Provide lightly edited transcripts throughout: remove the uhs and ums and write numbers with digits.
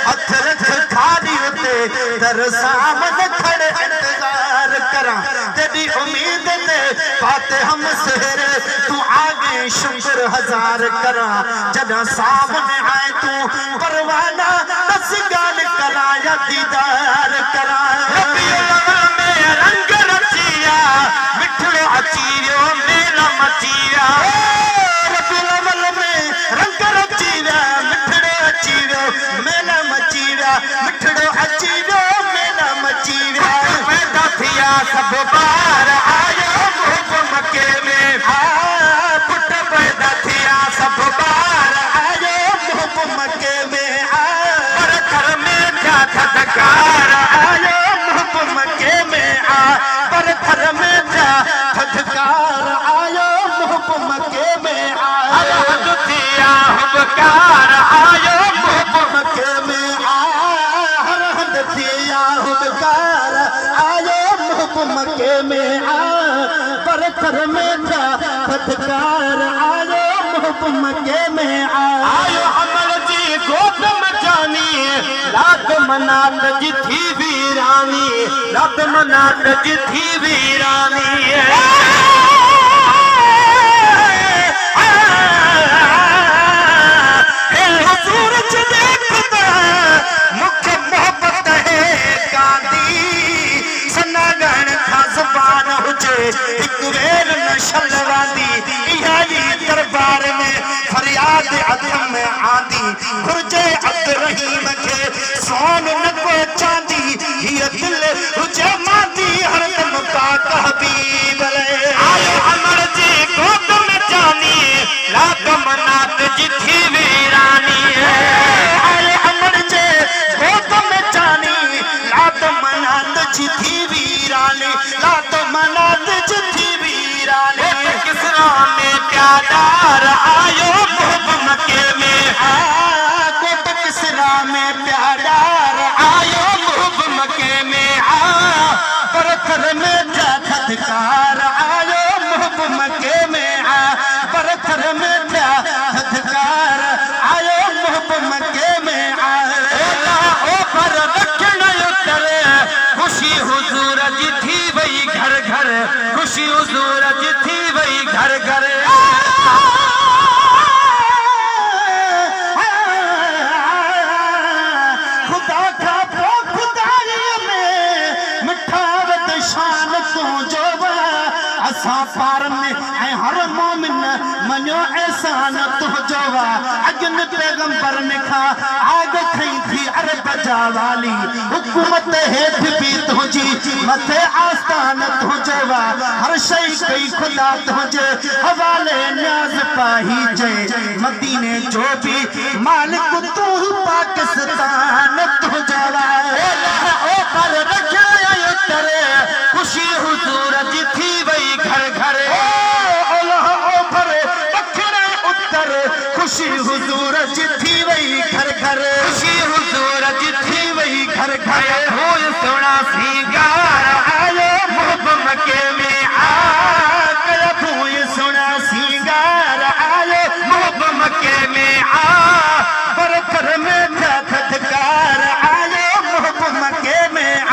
हथ रख खाली उते दर सामने खड़े इंतजार करा तेरी उम्मीद ते पाते हम सेहरे तू आगे शुक्र हजार करा जदा सामने आए तू परवाना दस गाल करा या दीदार करा रबीउल अव्वल में रंग रचिया मिठड़ो अचियो मेला मचिया रबीउल अव्वल में रंग रचिया मिठड़ो अचियो मेला मचिया मिठड़ो अचियो मेला मचिया पैदा थिया सब बार आयो मुहब मके में पुट पैदा थिया सब बार आयो मुहब मके में पर घर में क्या थदकार आयो मुहब मके में पर घर में क्या थदकार आयो मुहब मके में हद थिया हुबकार आयो मुहब मके में हर हद थिया हुबकार आयो मुहब मके में पर घर में क्या थदकार आयो मुहब मके में आयो अमल जी गोद मचानी रात मनात जी थी वीरानी रात मनात जी थी वीरानी सूरज देखता मुख्य मोहब्बत है कांदी सनागण था जुबान हुजे एक वेर न शलवादी इहाई दरबार में फरियाद अदम में आंदी खुरजे अब्द रहीम के सोन न को चांदी ये दिल हुजे मांदी हरदम पाक हबीब ले आयो अमर जी गोद में जानी रात मनात जी थी वीरानी आयो अमर जी गोद में जानी रात मनात जी थी वीरानी रात मनात जी थी वीरानी किसरा में प्यादार आयो मुहब मके में कोट किसरा में प्यादार आयो मुहब मके में परथर में क्या थदकार आयो मुहब मके में परथर में क्या थदकार आयो मुहब मके में ओ पर दक्षिण उत्तर खुशी हुजूर जी थी वही घर घर खुशी हुजूर जी थी वही घर घर खुदा का वो खुदाई में मिठावत शान को जो असा पार में हर मोमिन मनो एहसान तो जोवा अजन पैगंबर ने खा आग खई थी अरब जावाली हुकूमत हेठ भी तुझी मथे आस्थान तो जोवा हर शई कई खुदा तुझे हवाले न्याज पाही जय मदीने जो भी मालिक तू पाकिस्तान तो जोवा ओ कर रखे उतरे खुशी हुजूर जी थी वही घर घर खुशी हुजूर जी थी वही घर घर खुशी हुजूर जी थी वही घर घर फूल सोना सिंगार आयो मुहब मके में फूल सोना सिंगार आयो मुहब मके में पर घर में क्या थदकार आयो मुहब मके में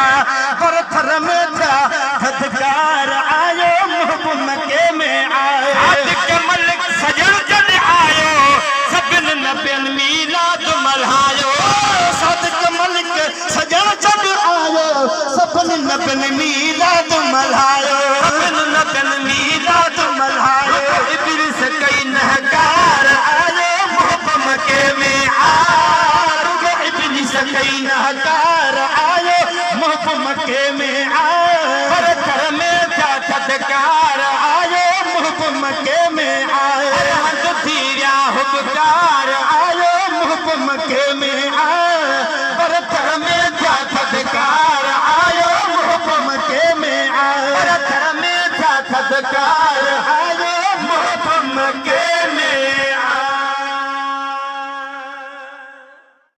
पर घर में क्या थदकार आयो मुहब मके में के मलिक सजन जन आयो सबन नबन मीलाद मल्हायो सदक मलिक सजन जन आयो सबन नबन मीलाद मल्हायो सबन नबन मीलाद मल्हायो इब्लिस कई नहकार आयो मुहब मके में इब्लिस कई नहकार आयो मुहब मके में पर घर में क्या थदकार आयो मुहब मके में हद थीरा हुबकार आयो मुहब मके में पर घर में क्या थदकार आयो मुहब मके में पर घर में क्या थदकार